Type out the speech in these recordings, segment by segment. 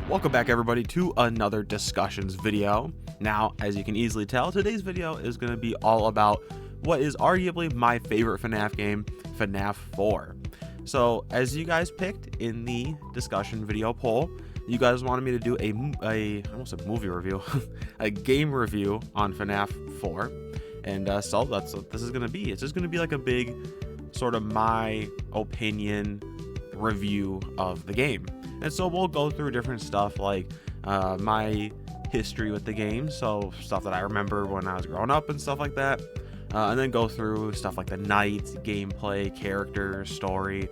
Welcome back everybody to another discussions video. Now, as you can easily tell, today's video is going to be all about what is arguably my favorite FNAF game, FNAF 4. So, as you guys picked in the discussion video poll, you guys wanted me to do I almost said movie review, a game review on FNAF 4. And so that's what this is going to be. It's just going to be like a big sort of my opinion review of the game. And so we'll go through different stuff like my history with the game, so stuff that I remember when I was growing up and stuff like that, and then go through stuff like the nights, gameplay, characters, story,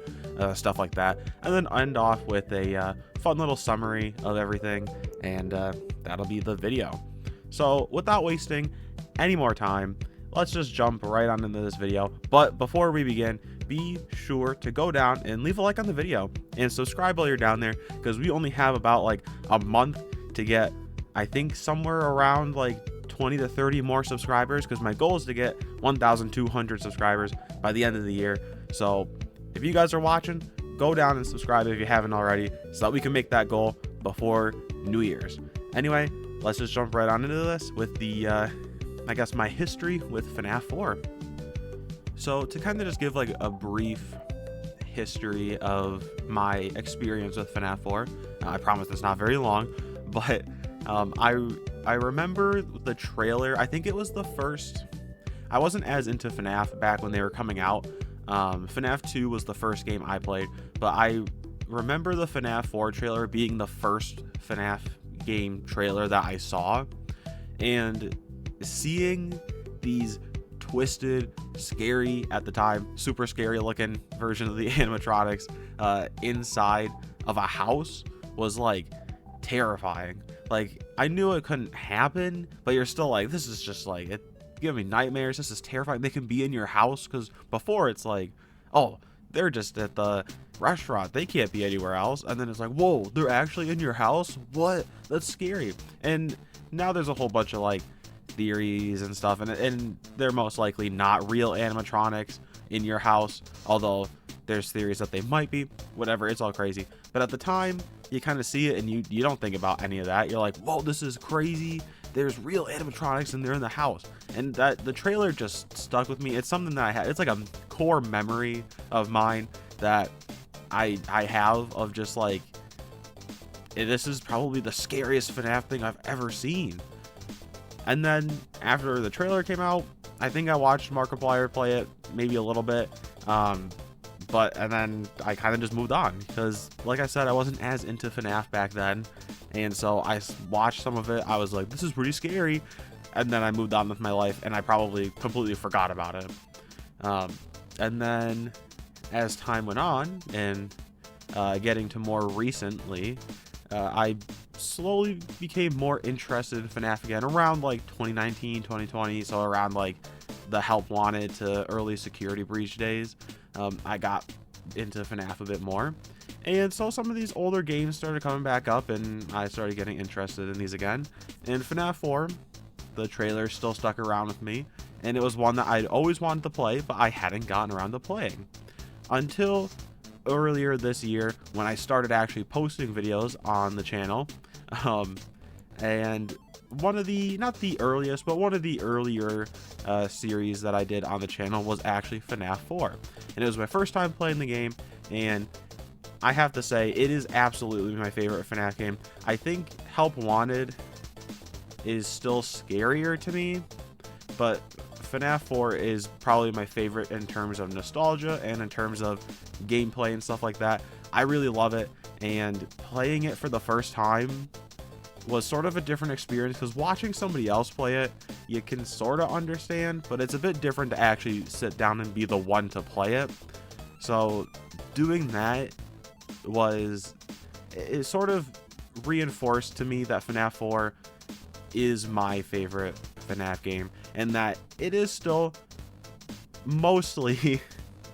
stuff like that, and then end off with a fun little summary of everything, and that'll be the video. So without wasting any more time, let's just jump right on into this video. But before we begin, be sure to go down and leave a like on the video and subscribe while you're down there, because we only have about like a month to get, I think, somewhere around like 20 to 30 more subscribers, because my goal is to get 1,200 subscribers by the end of the year. So if you guys are watching, go down and subscribe if you haven't already, so that we can make that goal before New Year's. Anyway, let's just jump right on into this with the I guess my history with FNAF 4. So to kind of just give like a brief history of my experience with FNAF 4, I promise it's not very long, but I remember the trailer. I think it was the first. I wasn't as into FNAF back when they were coming out. FNAF 2 was the first game I played, but I remember the FNAF 4 trailer being the first FNAF game trailer that I saw, and seeing these twisted, scary at the time, super scary looking version of the animatronics inside of a house was like terrifying. Like, I knew it couldn't happen, but you're still like, this is just like, it gave me nightmares. This is terrifying. They can be in your house, because before it's like, oh, they're just at the restaurant, they can't be anywhere else, and then it's like, whoa, they're actually in your house? What? That's scary. And now there's a whole bunch of like theories and stuff, and they're most likely not real animatronics in your house, although there's theories that they might be. Whatever, it's all crazy. But at the time, you kind of see it and you don't think about any of that. You're like, whoa, this is crazy, there's real animatronics and they're in the house. And that the trailer just stuck with me. It's something that I had, it's like a core memory of mine that I have of just like, this is probably the scariest FNAF thing I've ever seen. And then after the trailer came out, I think I watched Markiplier play it maybe a little bit, and then I kind of just moved on, because like I said, I wasn't as into FNAF back then, and so I watched some of it. I was like, this is pretty scary, and then I moved on with my life, and I probably completely forgot about it. And then as time went on, and getting to more recently, I slowly became more interested in FNAF again around like 2019, 2020. So around like the Help Wanted to early Security Breach days, I got into FNAF a bit more. And so some of these older games started coming back up, and I started getting interested in these again. And FNAF 4, the trailer still stuck around with me, and it was one that I'd always wanted to play, but I hadn't gotten around to playing until earlier this year, when I started actually posting videos on the channel. And one of the, not the earliest, but one of the earlier series that I did on the channel was actually FNAF 4, and it was my first time playing the game, and I have to say it is absolutely my favorite FNAF game. I think Help Wanted is still scarier to me, but FNAF 4 is probably my favorite in terms of nostalgia and in terms of gameplay and stuff like that. I really love it, and playing it for the first time was sort of a different experience, because watching somebody else play it, you can sort of understand, but it's a bit different to actually sit down and be the one to play it. So doing that it sort of reinforced to me that FNAF 4 is my favorite FNAF game, and that it is still mostly,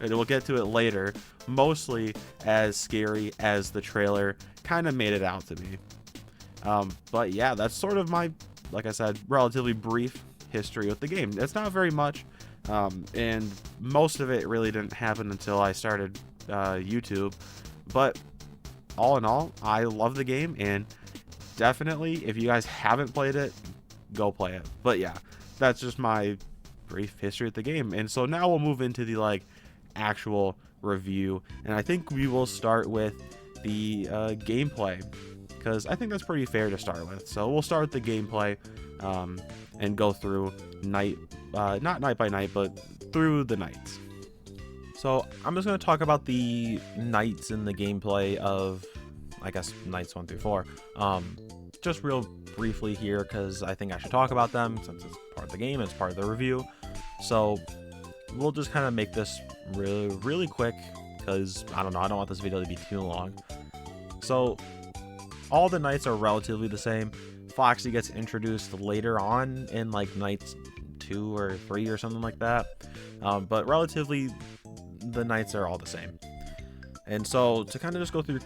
and we'll get to it later, mostly as scary as the trailer kind of made it out to be. But yeah, that's sort of my, like I said, relatively brief history with the game. It's not very much, and most of it really didn't happen until I started YouTube, but all in all, I love the game, and definitely, if you guys haven't played it, go play it. But yeah, that's just my brief history of the game. And so now we'll move into the like actual review, and I think we will start with the gameplay, because I think that's pretty fair to start with. So we'll start with the gameplay and go through not night by night, but through the nights. So I'm just going to talk about the nights in the gameplay of, I guess, nights 1 through 4. Just real briefly here, because I think I should talk about them since it's part of the game, it's part of the review. So we'll just kind of make this really quick, because I don't want this video to be too long. So all the nights are relatively the same. Foxy gets introduced later on in like nights 2 or 3 or something like that, but relatively the nights are all the same. And so to kind of just go through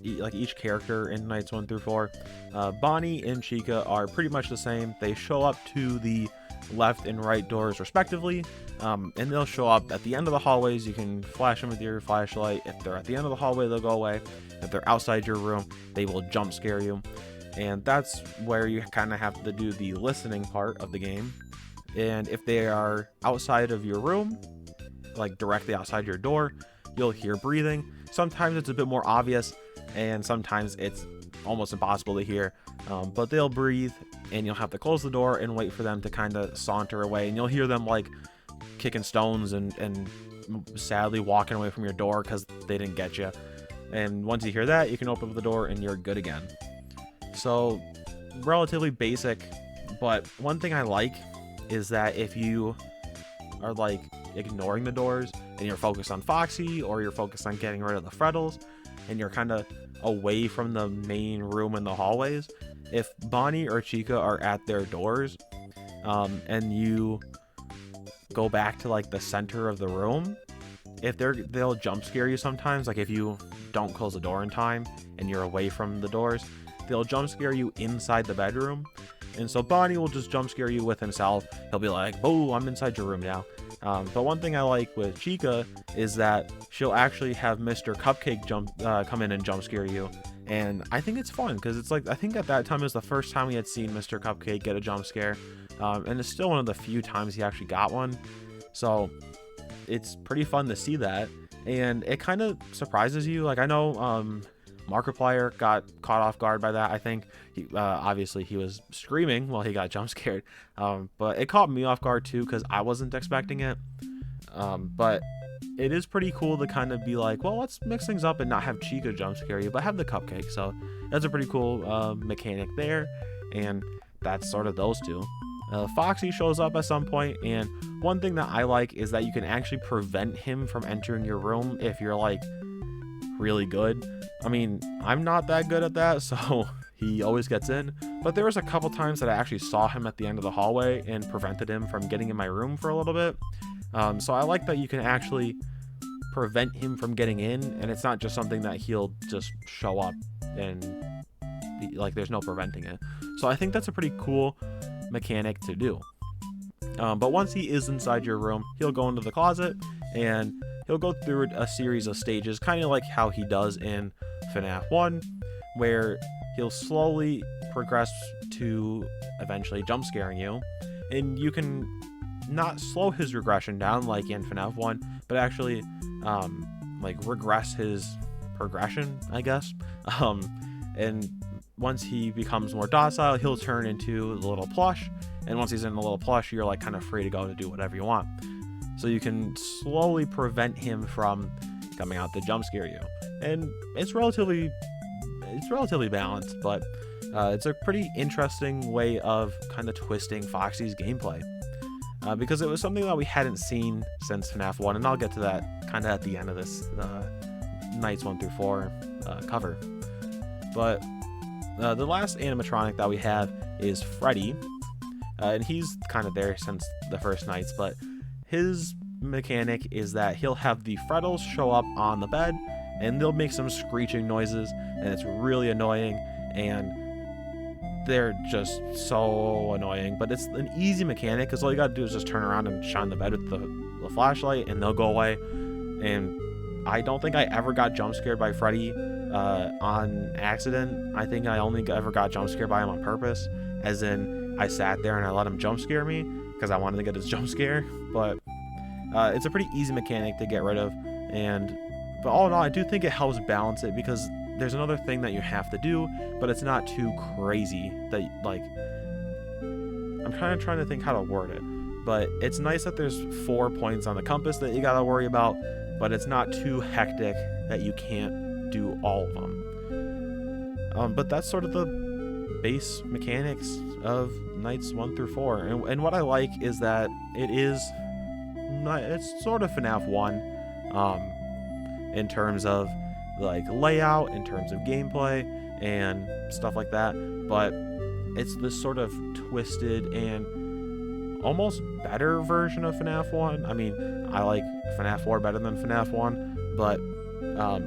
each character in nights 1 through 4, Bonnie and Chica are pretty much the same. They show up to the left and right doors respectively, and they'll show up at the end of the hallways. You can flash them with your flashlight. If they're at the end of the hallway, they'll go away. If they're outside your room, they will jump scare you. And that's where you kind of have to do the listening part of the game. And if they are outside of your room, like directly outside your door, you'll hear breathing. Sometimes it's a bit more obvious, and sometimes it's almost impossible to hear, but they'll breathe, and you'll have to close the door and wait for them to kind of saunter away, and you'll hear them like kicking stones and sadly walking away from your door because they didn't get you. And once you hear that, you can open up the door and you're good again. So relatively basic, but one thing I like is that if you are like ignoring the doors and you're focused on Foxy, or you're focused on getting rid of the Freddles, and you're kind of away from the main room in the hallways, if Bonnie or Chica are at their doors, and you go back to like the center of the room, they'll jump scare you sometimes. Like if you don't close the door in time and you're away from the doors, they'll jump scare you inside the bedroom. And so Bonnie will just jump scare you with himself. He'll be like, "Oh, I'm inside your room now." But one thing I like with Chica is that she'll actually have Mr. Cupcake come in and jump scare you. And I think it's fun, because it's like, I think at that time it was the first time we had seen Mr. Cupcake get a jump scare. And it's still one of the few times he actually got one. So it's pretty fun to see that. And it kind of surprises you. Like I know Markiplier got caught off guard by that. I think obviously he was screaming while he got jump scared, but it caught me off guard too, because I wasn't expecting it. But it is pretty cool to kind of be like, well, let's mix things up and not have Chica jump scare you, but have the Cupcake. So that's a pretty cool mechanic there, and that's sort of those two. Foxy shows up at some point, and one thing that I like is that you can actually prevent him from entering your room if you're like really good. I mean, I'm not that good at that, so he always gets in, but there was a couple times that I actually saw him at the end of the hallway and prevented him from getting in my room for a little bit. So I like that you can actually prevent him from getting in, and it's not just something that he'll just show up and be, like there's no preventing it. So I think that's a pretty cool mechanic to do. But once he is inside your room, he'll go into the closet and he'll go through a series of stages, kind of like how he does in FNAF 1, where he'll slowly progress to eventually jump scaring you. And you can not slow his regression down like in FNAF 1, but actually like regress his progression, I guess. And once he becomes more docile, he'll turn into the little plush. And once he's in the little plush, you're like kind of free to go to do whatever you want. So you can slowly prevent him from coming out to jump scare you. And it's relatively balanced, but it's a pretty interesting way of kind of twisting Foxy's gameplay. Because it was something that we hadn't seen since FNAF 1, and I'll get to that kind of at the end of this nights 1 through 4 cover. But the last animatronic that we have is Freddy, and he's kind of there since the first nights, but his mechanic is that he'll have the Freddles show up on the bed, and they'll make some screeching noises, and it's really annoying, and they're just so annoying. But it's an easy mechanic, because all you gotta do is just turn around and shine the bed with the flashlight, and they'll go away. And I don't think I ever got jump scared by Freddy on accident. I think I only ever got jump scared by him on purpose, as in I sat there and I let him jump scare me because I wanted to get his jump scare. But it's a pretty easy mechanic to get rid of, but all in all, I do think it helps balance it, because there's another thing that you have to do, but it's not too crazy that, like, I'm kind of trying to think how to word it, but it's nice that there's 4 points on the compass that you gotta worry about, but it's not too hectic that you can't do all of them. But that's sort of the base mechanics of nights 1 through 4, and what I like is that it's sort of FNAF 1 in terms of like layout, in terms of gameplay and stuff like that, but it's this sort of twisted and almost better version of FNAF 1. I mean, I like FNAF 4 better than FNAF 1, but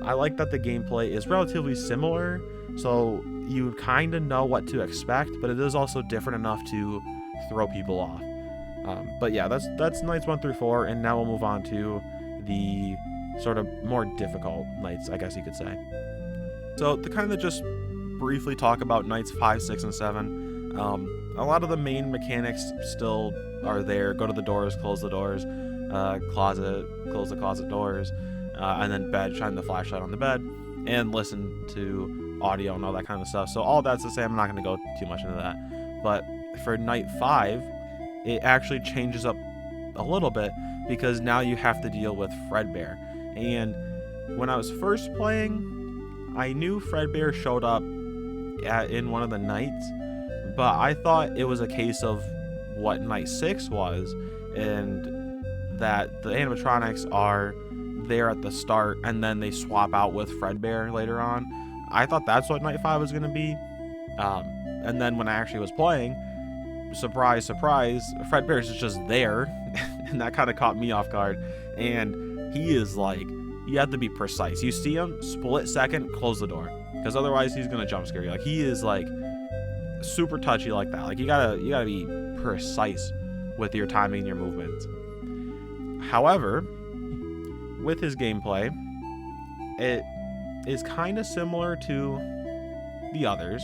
I like that the gameplay is relatively similar, so you kind of know what to expect, but it is also different enough to throw people off. But yeah, that's nights 1 through 4, and now we'll move on to the sort of more difficult nights, I guess you could say. So to kind of just briefly talk about nights 5, 6, and 7, a lot of the main mechanics still are there. Go to the doors, close the doors, closet, close the closet doors, and then bed, shine the flashlight on the bed, and listen to audio and all that kind of stuff. So all that's to say, I'm not going to go too much into that. But for night 5, it actually changes up a little bit, because now you have to deal with Fredbear. And when I was first playing, I knew Fredbear showed up in one of the nights, but I thought it was a case of what night 6 was, and that the animatronics are there at the start and then they swap out with Fredbear later on. I thought that's what night 5 was going to be, and then when I actually was playing, surprise, surprise, Fredbear's just there, and that kind of caught me off guard. And he is like, you have to be precise. You see him, split second, close the door, because otherwise he's gonna jump scare you. Like, he is like super touchy like that. Like, you gotta be precise with your timing and your movements. However, with his gameplay, it is kind of similar to the others.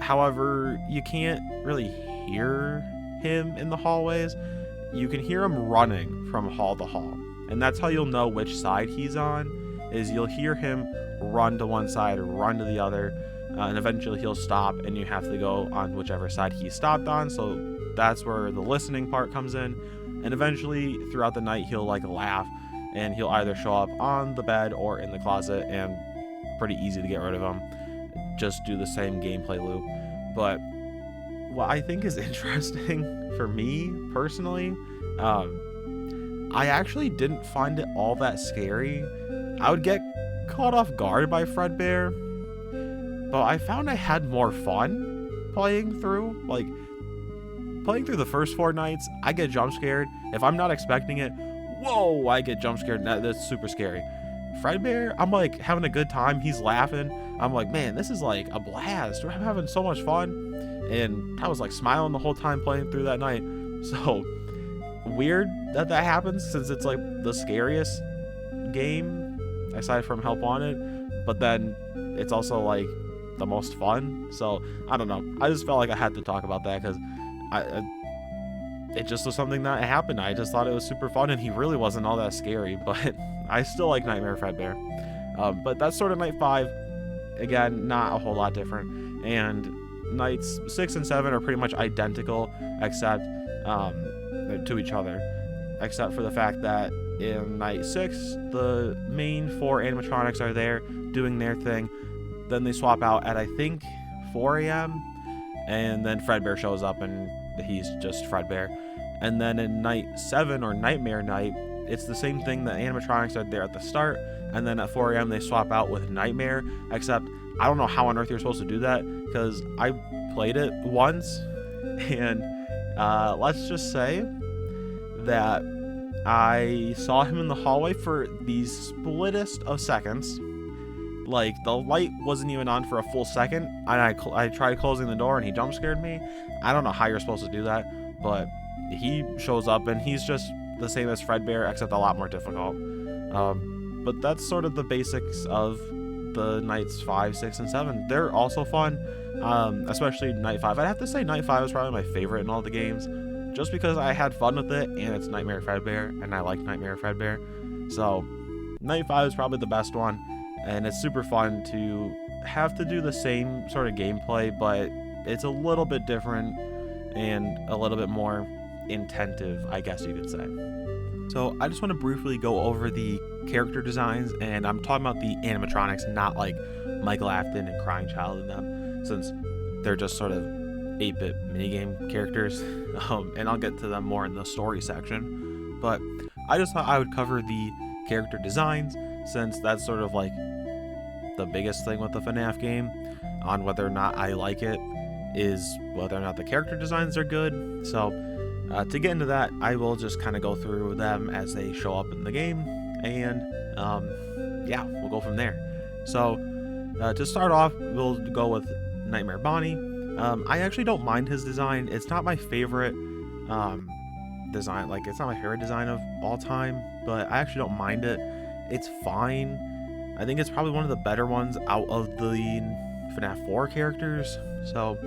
However, you can't really hear him in the hallways. You can hear him running from hall to hall, and that's how you'll know which side he's on, is you'll hear him run to one side or run to the other, and eventually he'll stop and you have to go on whichever side he stopped on. So that's where the listening part comes in, and eventually throughout the night he'll like laugh, and he'll either show up on the bed or in the closet, and pretty easy to get rid of him. Just do the same gameplay loop. But what I think is interesting for me personally, I actually didn't find it all that scary. I would get caught off guard by Fredbear, but I found I had more fun playing through. Like, playing through the first 4 nights, I get jump scared. If I'm not expecting it, whoa, I get jump scared. That's super scary. Fredbear, I'm like having a good time. He's laughing. I'm like, man, this is like a blast. I'm having so much fun. And I was like smiling the whole time playing through that night. So weird that happens, since it's like the scariest game aside from Help Wanted, but then it's also like the most fun. So I don't know. I just felt like I had to talk about that, because it just was something that happened. I just thought it was super fun, and he really wasn't all that scary, but I still like Nightmare Fredbear. But that's sort of night 5. Again, not a whole lot different. And nights 6 and 7 are pretty much identical, except to each other, except for the fact that in night 6, the main 4 animatronics are there doing their thing. Then they swap out at, I think, 4 a.m. and then Fredbear shows up and he's just Fredbear. And then in night 7, or Nightmare Night, it's the same thing. The animatronics are there at the start, and then at 4 a.m. they swap out with Nightmare, except I don't know how on earth you're supposed to do that, because I played it once, and let's just say that I saw him in the hallway for the splittest of seconds. Like, the light wasn't even on for a full second, and I tried closing the door and he jump scared me. I don't know how you're supposed to do that, but he shows up and he's just the same as Fredbear, except a lot more difficult. But that's sort of the basics of the nights 5, 6, and 7. They're also fun, especially night 5. I'd have to say night 5 is probably my favorite in all the games, just because I had fun with it, and it's Nightmare Fredbear, and I like Nightmare Fredbear. So night 5 is probably the best one, and it's super fun to have to do the same sort of gameplay, but it's a little bit different and a little bit more intensive, I guess you could say. So I just want to briefly go over the character designs, and I'm talking about the animatronics, not like Michael Afton and Crying Child in them, since they're just sort of 8-bit minigame characters, and I'll get to them more in the story section. But I just thought I would cover the character designs, since that's sort of like the biggest thing with the FNAF game, on whether or not I like it, is whether or not the character designs are good. So to get into that, I will just kind of go through them as they show up in the game, and yeah, we'll go from there. So to start off, we'll go with Nightmare Bonnie. I actually don't mind his design. It's not my favorite design, like it's not my favorite design of all time, but I actually don't mind it. It's fine. I think it's probably one of the better ones out of the FNAF 4 characters, so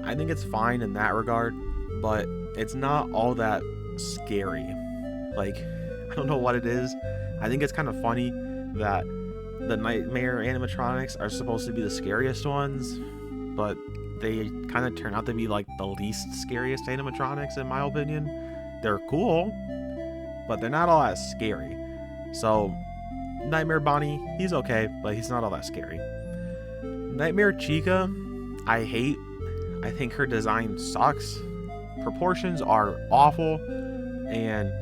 I think it's fine in that regard, but it's not all that scary. Like, I don't know what it is. I think it's kind of funny that the Nightmare animatronics are supposed to be the scariest ones, but they kind of turn out to be like the least scariest animatronics, in my opinion. They're cool, but they're not all that scary. So Nightmare Bonnie, he's okay, but he's not all that scary. Nightmare Chica, I hate. I think her design sucks. Proportions are awful, and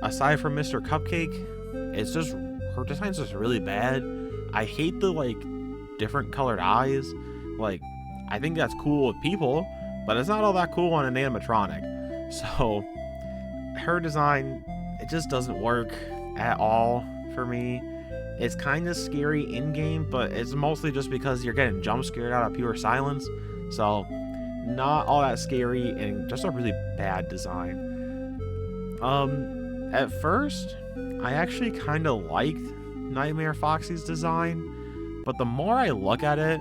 aside from Mr. Cupcake, it's just, her design's just really bad. I hate the like different colored eyes. Like, I think that's cool with people, but it's not all that cool on an animatronic. So her design, it just doesn't work at all for me. It's kind of scary in game, but it's mostly just because you're getting jump scared out of pure silence. So not all that scary, and just a really bad design. At first, I actually kind of liked Nightmare Foxy's design, but the more I look at it,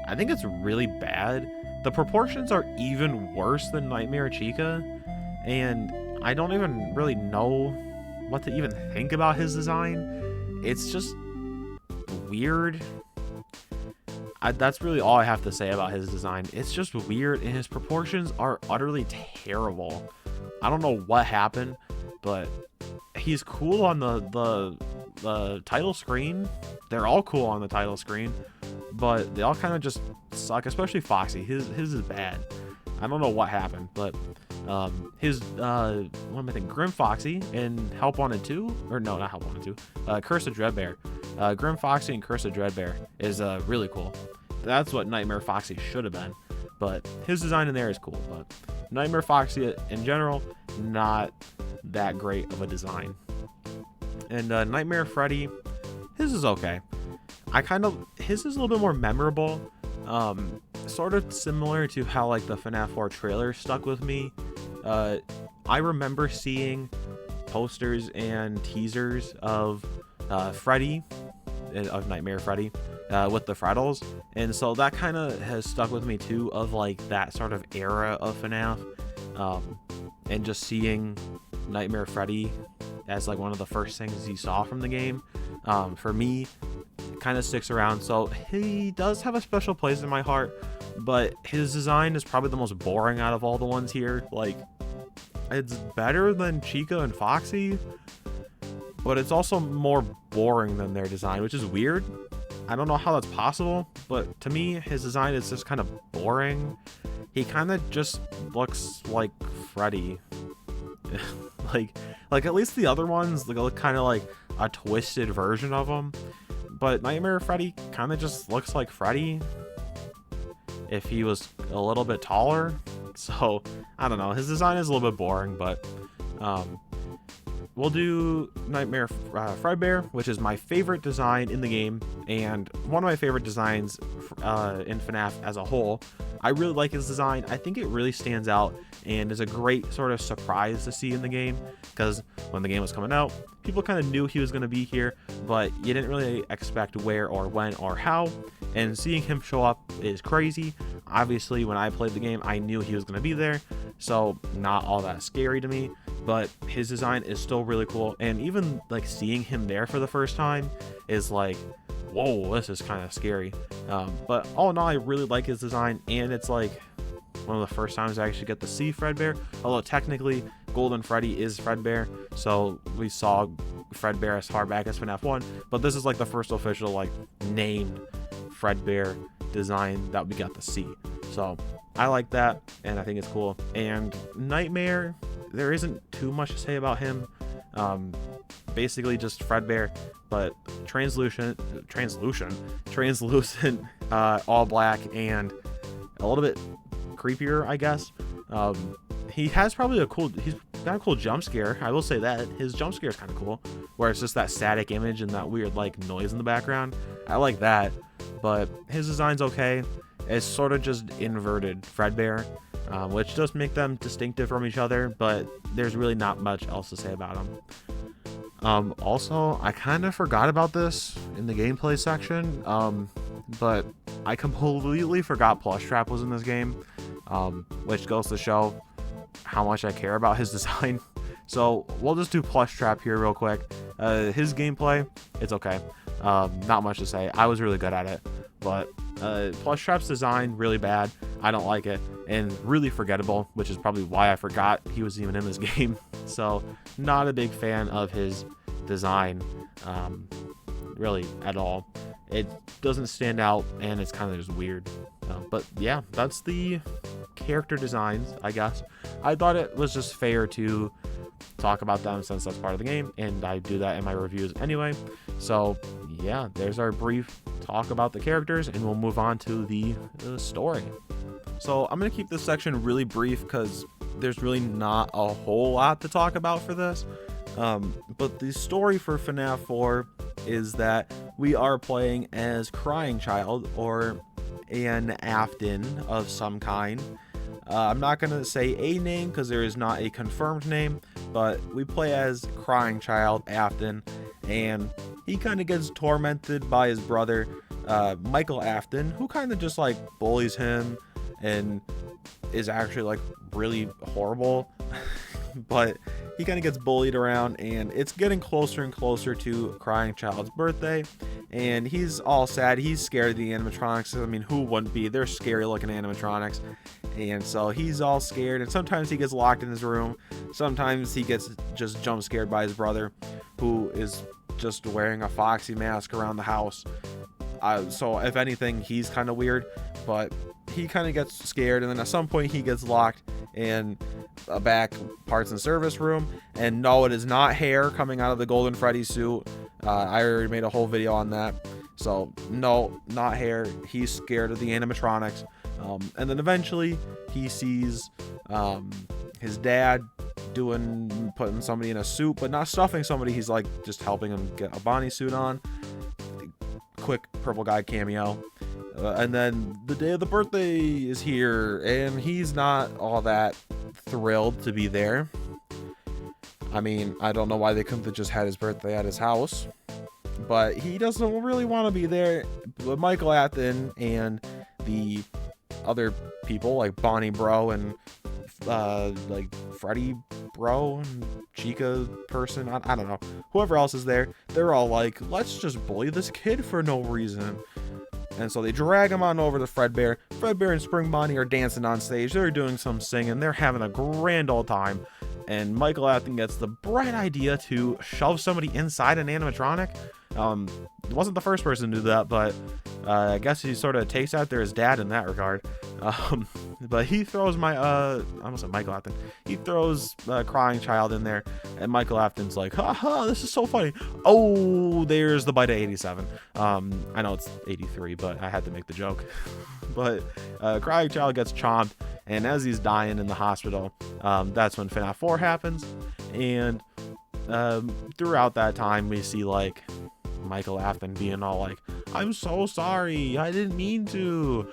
I think it's really bad. The proportions are even worse than Nightmare Chica, and I don't even really know what to even think about his design. It's just weird. That's really all I have to say about his design. It's just weird, and his proportions are utterly terrible. I don't know what happened, but he's cool on the title screen. They're all cool on the title screen, but they all kind of just suck, especially Foxy. His is bad. I don't know what happened, but his what am I thinking? Grim Foxy and Help Wanted 2, or no, not Help Wanted 2. Curse of Dreadbear. Grim Foxy and Curse of Dreadbear is really cool. That's what Nightmare Foxy should have been, but his design in there is cool. But Nightmare Foxy in general, not that great of a design. And Nightmare Freddy, his is okay. His is a little bit more memorable. Sort of similar to how like the FNAF 4 trailer stuck with me. I remember seeing posters and teasers of Freddy, of Nightmare Freddy, with the Freddles, and so that kind of has stuck with me too, of like that sort of era of FNAF, and just seeing Nightmare Freddy as like one of the first things you saw from the game, for me, kind of sticks around. So he does have a special place in my heart, but his design is probably the most boring out of all the ones here. Like, it's better than Chica and Foxy, but it's also more boring than their design, which is weird. I don't know how that's possible, but to me, his design is just kind of boring. He kind of just looks like Freddy. like at least the other ones look kind of like a twisted version of him, but Nightmare Freddy kind of just looks like Freddy if he was a little bit taller. So I don't know, his design is a little bit boring, but we'll do Nightmare Fredbear, which is my favorite design in the game and one of my favorite designs in FNAF as a whole. I really like his design. I think it really stands out and is a great sort of surprise to see in the game, because when the game was coming out, people kind of knew he was going to be here, but you didn't really expect where or when or how, and seeing him show up is crazy. Obviously, when I played the game, I knew he was going to be there, so not all that scary to me, but his design is still really cool, and even like seeing him there for the first time is like, whoa, this is kind of scary. But all in all, I really like his design, and it's like one of the first times I actually get to see Fredbear, although technically Golden Freddy is Fredbear, so we saw Fredbear as far back as FNAF 1, but this is like the first official like named Fredbear design that we got to see. So I like that, and I think it's cool. And Nightmare, there isn't too much to say about him. Basically just Fredbear, but translucent, all black, and a little bit creepier, I guess. He has probably he's got a cool jump scare. I will say that his jump scare is kind of cool, where it's just that static image and that weird like noise in the background. I like that, but his design's okay. It's sort of just inverted Fredbear, which does make them distinctive from each other, but there's really not much else to say about them. Also, I kind of forgot about this in the gameplay section, but I completely forgot Plushtrap was in this game, which goes to show how much I care about his design. So we'll just do Plushtrap here real quick. His gameplay, it's okay. Not much to say. I was really good at it, but Plushtrap's design, really bad. I don't like it, and really forgettable, which is probably why I forgot he was even in this game. So not a big fan of his design, really at all. It doesn't stand out, and it's kind of just weird. But yeah, that's the character designs, I guess. I thought it was just fair to talk about them since that's part of the game, and I do that in my reviews anyway. So yeah, there's our brief talk about the characters, and we'll move on to the story. So I'm gonna keep this section really brief because there's really not a whole lot to talk about for this. But the story for FNAF 4 is that we are playing as Crying Child, or an Afton of some kind. I'm not going to say a name because there is not a confirmed name, but we play as Crying Child, Afton, and he kind of gets tormented by his brother, Michael Afton, who kind of just like bullies him and is actually like really horrible. But he kind of gets bullied around, and it's getting closer and closer to Crying Child's birthday, and he's all sad. He's scared of the animatronics. I mean, who wouldn't be? They're scary looking animatronics, and so he's all scared, and sometimes he gets locked in his room. Sometimes he gets just jump scared by his brother, who is just wearing a foxy mask around the house. So if anything, he's kind of weird, but he kind of gets scared, and then at some point he gets locked in a back parts and service room, and no, it is not hair coming out of the Golden Freddy suit. I already made a whole video on that, so no, not hair. He's scared of the animatronics, and then eventually he sees his dad putting somebody in a suit, but not stuffing somebody. He's like just helping him get a Bonnie suit on. Quick purple guy cameo. And then the day of the birthday is here, and he's not all that thrilled to be there. I mean, I don't know why they couldn't have just had his birthday at his house, but he doesn't really want to be there. But Michael Afton and the other people like Bonnie Bro and like Freddy Bro and Chica person, I don't know, whoever else is there, they're all like, let's just bully this kid for no reason. And so they drag him on over to Fredbear. Fredbear and Spring Bonnie are dancing on stage. They're doing some singing. They're having a grand old time. And Michael Afton gets the bright idea to shove somebody inside an animatronic. Wasn't the first person to do that, but I guess he sort of takes after his dad in that regard. But he throws I almost said Michael Afton. He throws Crying Child in there, and Michael Afton's like, haha, this is so funny. Oh, there's the bite of 87. I know it's 83, but I had to make the joke. But Crying Child gets chomped, and as he's dying in the hospital, that's when FNAF 4 happens. And throughout that time, we see like Michael Afton being all like, "I'm so sorry, I didn't mean to,"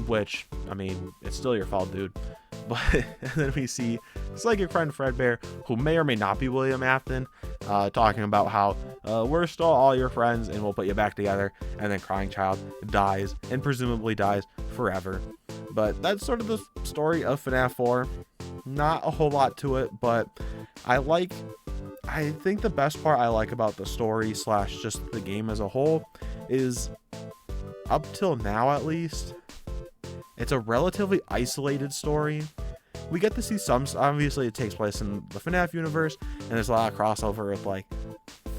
which, I mean, it's still your fault, dude. But and then we see psychic friend Fredbear, who may or may not be William Afton, talking about how we're still all your friends and we'll put you back together. And then Crying Child dies, and presumably dies forever. But that's sort of the story of FNAF 4. Not a whole lot to it, but I think the best part I like about the story slash just the game as a whole is, up till now at least, it's a relatively isolated story. We get to see some, obviously it takes place in the FNAF universe, and there's a lot of crossover with like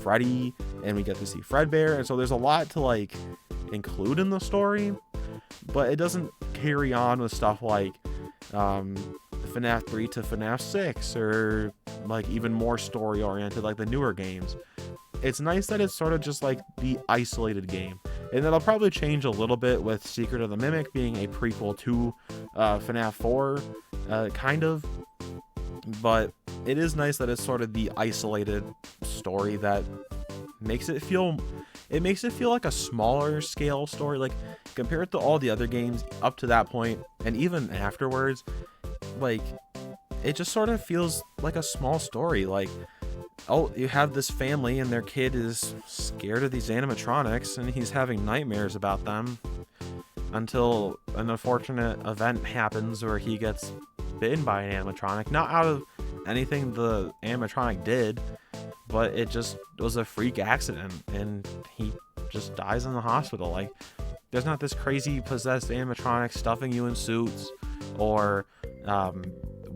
Freddy, and we get to see Fredbear, and so there's a lot to like include in the story, but it doesn't carry on with stuff like FNAF 3 to FNAF 6, or like even more story oriented like the newer games. It's nice that it's sort of just like the isolated game, and that'll probably change a little bit with Secret of the Mimic being a prequel to FNAF 4, kind of. But it is nice that it's sort of the isolated story that makes it feel like a smaller scale story. Like, compared to all the other games up to that point, and even afterwards, like, it just sort of feels like a small story. Like, oh, you have this family and their kid is scared of these animatronics and he's having nightmares about them, until an unfortunate event happens where he gets bitten by an animatronic. Not out of anything the animatronic did, but it just was a freak accident and he just dies in the hospital. Like, there's not this crazy possessed animatronic stuffing you in suits, or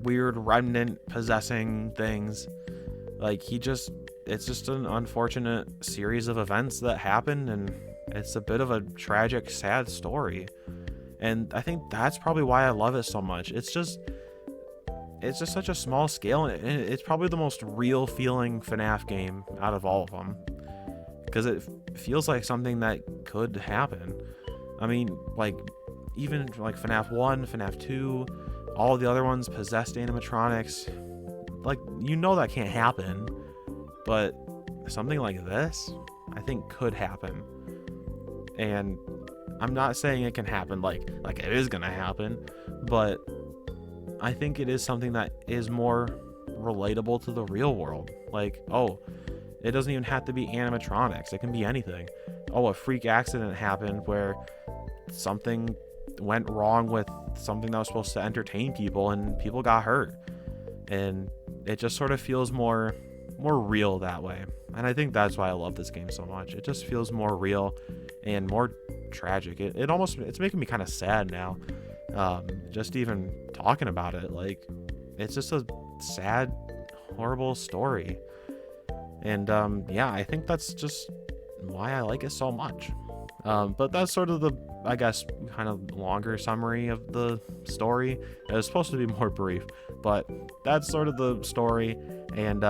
weird remnant possessing things. Like, it's just an unfortunate series of events that happen, and it's a bit of a tragic, sad story. And I think that's probably why I love it so much. It's just such a small scale, and it's probably the most real feeling FNAF game out of all of them, because it feels like something that could happen. I mean, like, even like FNAF 1, FNAF 2, all the other ones, possessed animatronics, like, you know that can't happen, but something like this, I think could happen. And I'm not saying it can happen like it is gonna happen, but I think it is something that is more relatable to the real world. Like, oh, it doesn't even have to be animatronics, it can be anything. Oh, a freak accident happened where something went wrong with something that was supposed to entertain people and people got hurt, and it just sort of feels more real that way. And I think that's why I love this game so much. It just feels more real and more tragic. It's making me kind of sad now, just even talking about it. Like, it's just a sad, horrible story. And yeah, I think that's just why I like it so much. But that's sort of the, I guess, kind of longer summary of the story. It was supposed to be more brief, but that's sort of the story. And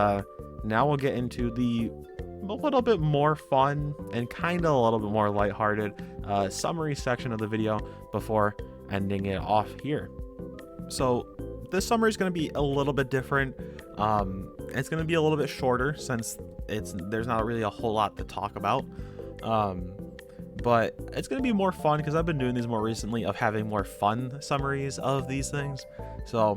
now we'll get into a little bit more fun and kind of a little bit more lighthearted summary section of the video before ending it off here. So this summary is going to be a little bit different. It's going to be a little bit shorter since there's not really a whole lot to talk about. But it's going to be more fun because I've been doing these more recently, of having more fun summaries of these things. So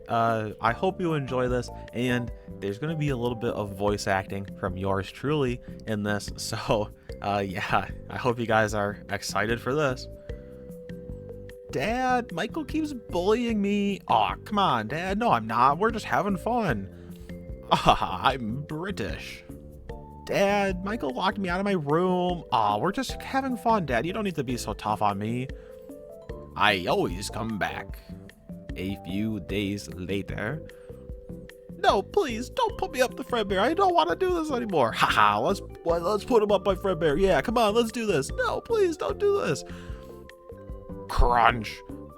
I hope you enjoy this, and there's going to be a little bit of voice acting from yours truly in this. So yeah, I hope you guys are excited for this. Dad, Michael keeps bullying me. Aw, come on, Dad. No, I'm not. We're just having fun. Ah, I'm British. Dad, Michael locked me out of my room. Aw, we're just having fun, Dad. You don't need to be so tough on me. I always come back. A few days later. No, please, don't put me up to Fredbear. I don't want to do this anymore. Haha, let's put him up by Fredbear. Yeah, come on, let's do this. No, please, don't do this. Crunch.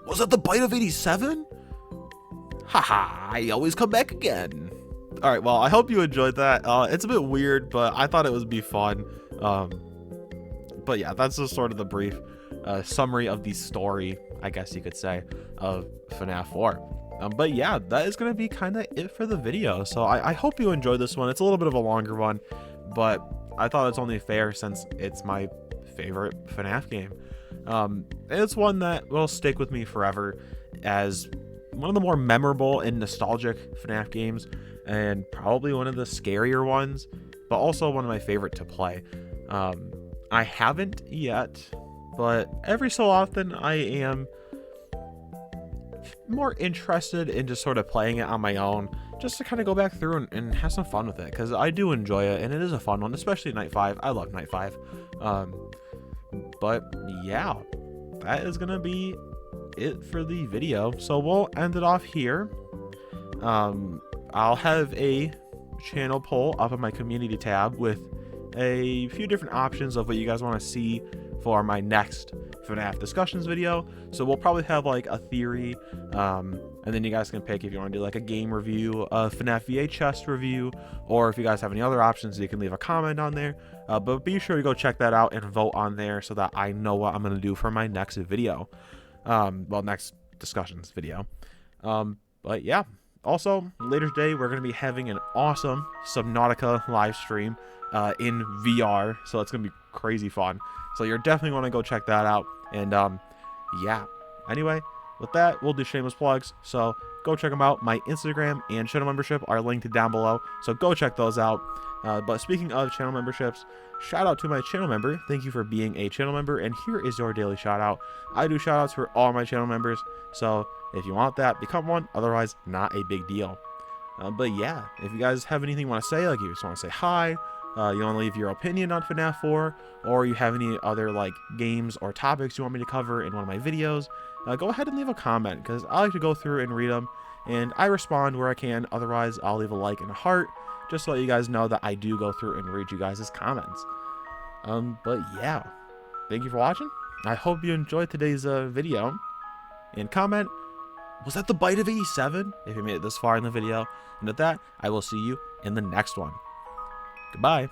Was that the bite of 87? Haha, I always come back again. All right, well, I hope you enjoyed that. It's a bit weird, but I thought it would be fun. But yeah, that's just sort of the brief summary of the story, I guess you could say, of FNAF 4. But yeah, that is going to be kind of it for the video. So I hope you enjoyed this one. It's a little bit of a longer one, but I thought it's only fair since it's my favorite FNAF game. It's one that will stick with me forever as one of the more memorable and nostalgic FNAF games, and probably one of the scarier ones, but also one of my favorite to play. I haven't yet, but every so often I am more interested in just sort of playing it on my own, just to kind of go back through and have some fun with it, because I do enjoy it and it is a fun one, especially Night 5. I love Night 5. But yeah, that is gonna be it for the video, so we'll end it off here. I'll have a channel poll up on my community tab with a few different options of what you guys want to see for my next FNAF discussions video. So we'll probably have like a theory, and then you guys can pick if you want to do like a game review, a FNAF VHS review, or if you guys have any other options, you can leave a comment on there. But be sure to go check that out and vote on there so that I know what I'm going to do for my next video. Well, next discussions video. But yeah, also later today we're going to be having an awesome Subnautica live stream in VR, so it's gonna be crazy fun. So you're definitely want to go check that out. And yeah, anyway, with that, we'll do shameless plugs, so go check them out. My Instagram and channel membership are linked down below, so go check those out. But speaking of channel memberships, shout out to my channel member. Thank you for being a channel member, and here is your daily shout out. I do shout outs for all my channel members, so if you want that, become one. Otherwise, not a big deal. But yeah, if you guys have anything you want to say, like you just want to say hi, you want to leave your opinion on FNAF 4, or you have any other like games or topics you want me to cover in one of my videos, go ahead and leave a comment, because I like to go through and read them, and I respond where I can. Otherwise, I'll leave a like and a heart, just to let you guys know that I do go through and read you guys' comments. But yeah, thank you for watching. I hope you enjoyed today's video, and comment, was that the bite of 87? If you made it this far in the video. And with that, I will see you in the next one. Goodbye.